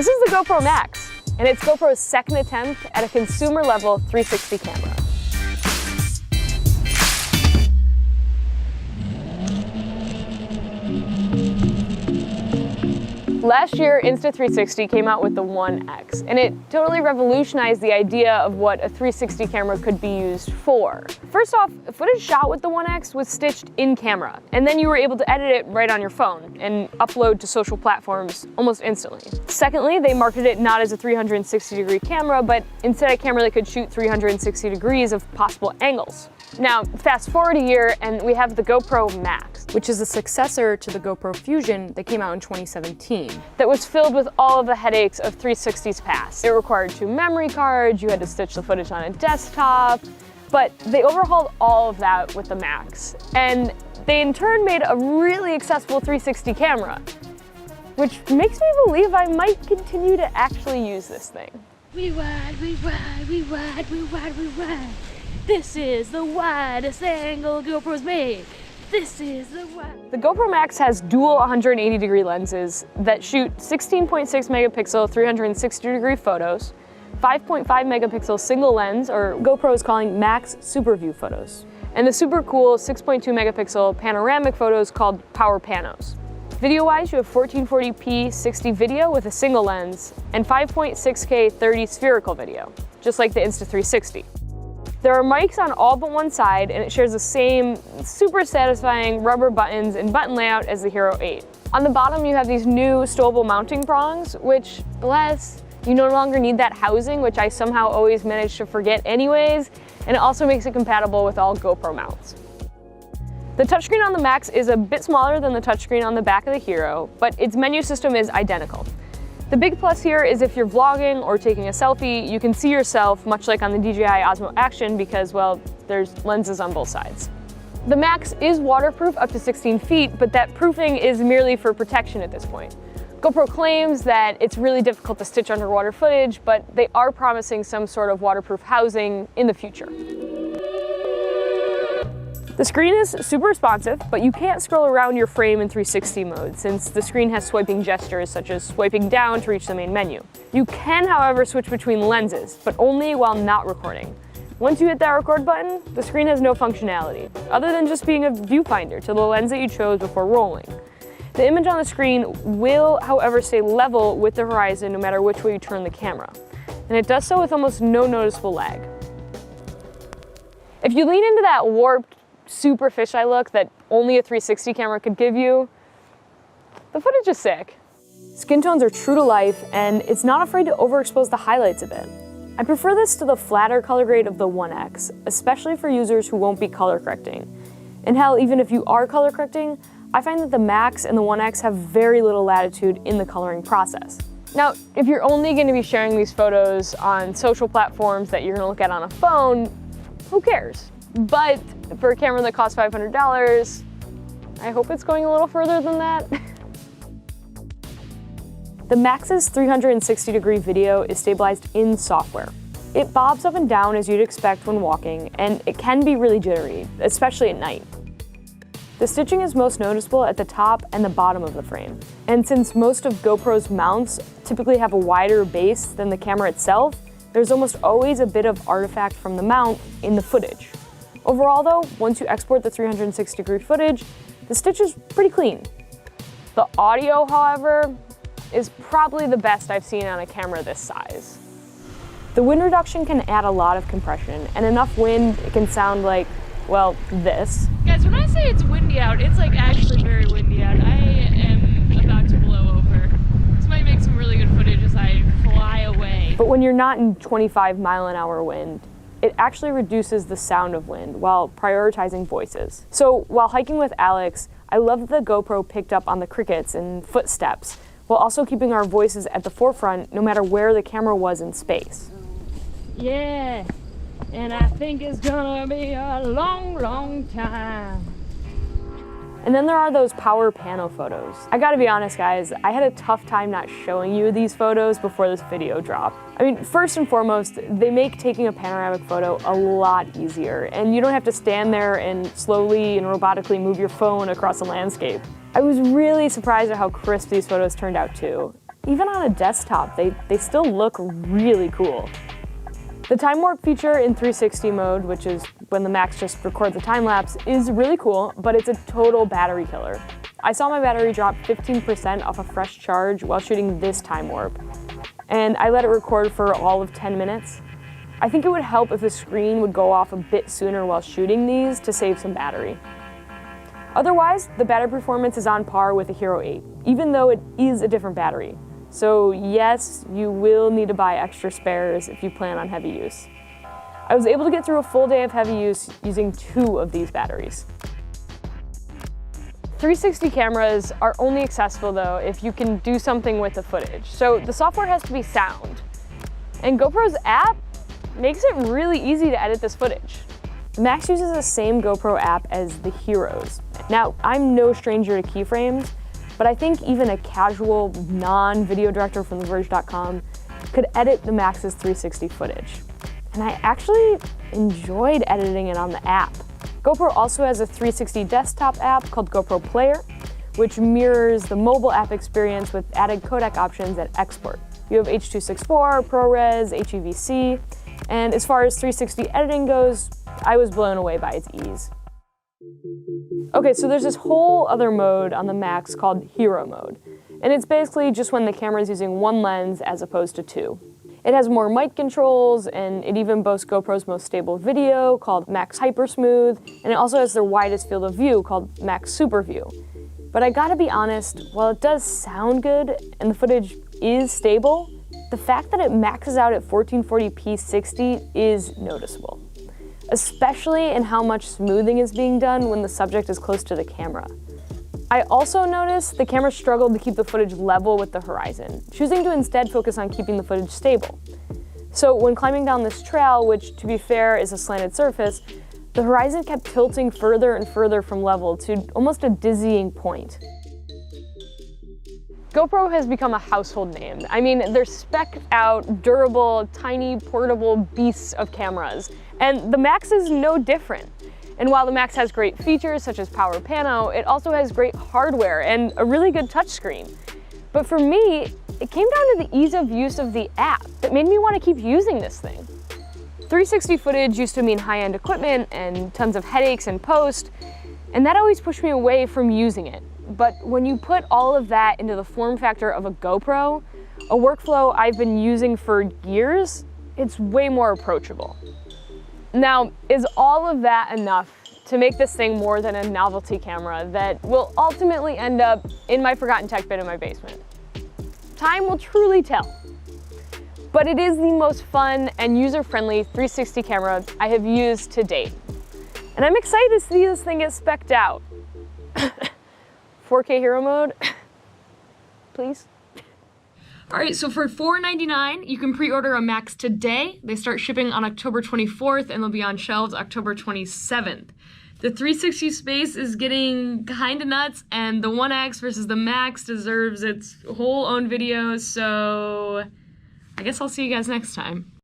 This is the GoPro Max, and it's GoPro's second attempt at a consumer-level 360 camera. Last year, Insta360 came out with the 1X, and it totally revolutionized the idea of what a 360 camera could be used for. First off, footage shot with the 1X was stitched in camera, and then you were able to edit it right on your phone and upload to social platforms almost instantly. Secondly, they marketed it not as a 360-degree camera, but instead a camera that could shoot 360 degrees of possible angles. Now, fast forward a year and we have the GoPro Max, which is a successor to the GoPro Fusion that came out in 2017. That was filled with all of the headaches of 360s past. It required 2 memory cards, you had to stitch the footage on a desktop, but they overhauled all of that with the Max. And they in turn made a really accessible 360 camera, which makes me believe I might continue to actually use this thing. We ride, we ride, we ride, we ride, we ride. This is the widest angle GoPro's made. This is the wide. The GoPro Max has dual 180-degree lenses that shoot 16.6 megapixel 360-degree photos, 5.5 megapixel single lens, or GoPro is calling Max Super View photos, and the super cool 6.2 megapixel panoramic photos called Power Panos. Video-wise, you have 1440p 60 video with a single lens and 5.6K 30 spherical video, just like the Insta360. There are mics on all but one side, and it shares the same super satisfying rubber buttons and button layout as the Hero 8. On the bottom, you have these new stowable mounting prongs, which, bless, you no longer need that housing, which I somehow always manage to forget anyways, and it also makes it compatible with all GoPro mounts. The touchscreen on the Max is a bit smaller than the touchscreen on the back of the Hero, but its menu system is identical. The big plus here is if you're vlogging or taking a selfie, you can see yourself, much like on the DJI Osmo Action, because, well, there's lenses on both sides. The Max is waterproof up to 16 feet, but that proofing is merely for protection at this point. GoPro claims that it's really difficult to stitch underwater footage, but they are promising some sort of waterproof housing in the future. The screen is super responsive, but you can't scroll around your frame in 360 mode since the screen has swiping gestures such as swiping down to reach the main menu. You can, however, switch between lenses, but only while not recording. Once you hit that record button, the screen has no functionality, other than just being a viewfinder to the lens that you chose before rolling. The image on the screen will, however, stay level with the horizon no matter which way you turn the camera, and it does so with almost no noticeable lag. If you lean into that warped, super fisheye look that only a 360 camera could give you, the footage is sick. Skin tones are true to life, and it's not afraid to overexpose the highlights a bit. I prefer this to the flatter color grade of the 1X, especially for users who won't be color correcting. And hell, even if you are color correcting, I find that the Max and the 1X have very little latitude in the coloring process. Now, if you're only going to be sharing these photos on social platforms that you're going to look at on a phone, who cares? But for a camera that costs $500, I hope it's going a little further than that. The Max's 360-degree video is stabilized in software. It bobs up and down as you'd expect when walking, and it can be really jittery, especially at night. The stitching is most noticeable at the top and the bottom of the frame. And since most of GoPro's mounts typically have a wider base than the camera itself, there's almost always a bit of artifact from the mount in the footage. Overall though, once you export the 360-degree footage, the stitch is pretty clean. The audio, however, is probably the best I've seen on a camera this size. The wind reduction can add a lot of compression, and enough wind, it can sound like, well, this. Guys, when I say it's windy out, it's like actually very windy out. I am about to blow over. This might make some really good footage as I fly away. But when you're not in 25-mile-an-hour wind, it actually reduces the sound of wind while prioritizing voices. So while hiking with Alex, I love that the GoPro picked up on the crickets and footsteps, while also keeping our voices at the forefront no matter where the camera was in space. Yeah, and I think it's gonna be a long, long time. And then there are those power pano photos. I gotta be honest guys, I had a tough time not showing you these photos before this video dropped. I mean, first and foremost, they make taking a panoramic photo a lot easier, and you don't have to stand there and slowly and robotically move your phone across a landscape. I was really surprised at how crisp these photos turned out too. even on a desktop, they still look really cool. The time warp feature in 360 mode, which is when the Max just records a time lapse, is really cool, but it's a total battery killer. I saw my battery drop 15% off a fresh charge while shooting this time warp, and I let it record for all of 10 minutes. I think it would help if the screen would go off a bit sooner while shooting these to save some battery. Otherwise, the battery performance is on par with a Hero 8, even though it is a different battery. So yes, you will need to buy extra spares if you plan on heavy use. I was able to get through a full day of heavy use using 2 of these batteries. 360 cameras are only accessible though if you can do something with the footage. So the software has to be sound. And GoPro's app makes it really easy to edit this footage. The Max uses the same GoPro app as the Heroes. Now, I'm no stranger to keyframes, but I think even a casual non-video director from TheVerge.com could edit the Max's 360 footage. And I actually enjoyed editing it on the app. GoPro also has a 360 desktop app called GoPro Player, which mirrors the mobile app experience with added codec options at export. You have H.264, ProRes, HEVC, and as far as 360 editing goes, I was blown away by its ease. Okay, so there's this whole other mode on the Max called Hero mode, and it's basically just when the camera is using one lens as opposed to 2. It has more mic controls, and it even boasts GoPro's most stable video called Max Hyper Smooth, and it also has their widest field of view called Max Super View. But I gotta be honest, while it does sound good and the footage is stable, the fact that it maxes out at 1440p 60 is noticeable, especially in how much smoothing is being done when the subject is close to the camera. I also noticed the camera struggled to keep the footage level with the horizon, choosing to instead focus on keeping the footage stable. So when climbing down this trail, which to be fair is a slanted surface, the horizon kept tilting further and further from level to almost a dizzying point. GoPro has become a household name. I mean, they're spec'd out, durable, tiny, portable beasts of cameras. And the Max is no different. And while the Max has great features such as Power Pano, it also has great hardware and a really good touchscreen. But for me, it came down to the ease of use of the app that made me want to keep using this thing. 360 footage used to mean high-end equipment and tons of headaches in post, and that always pushed me away from using it. But when you put all of that into the form factor of a GoPro, a workflow I've been using for years, it's way more approachable. Now, is all of that enough to make this thing more than a novelty camera that will ultimately end up in my forgotten tech bin in my basement? Time will truly tell. But it is the most fun and user-friendly 360 camera I have used to date. And I'm excited to see this thing get spec'd out. 4K Hero mode, please. All right, so for $4.99, you can pre-order a Max today. They start shipping on October 24th and they'll be on shelves October 27th. The 360 space is getting kinda nuts, and the 1X versus the Max deserves its whole own video, so I guess I'll see you guys next time.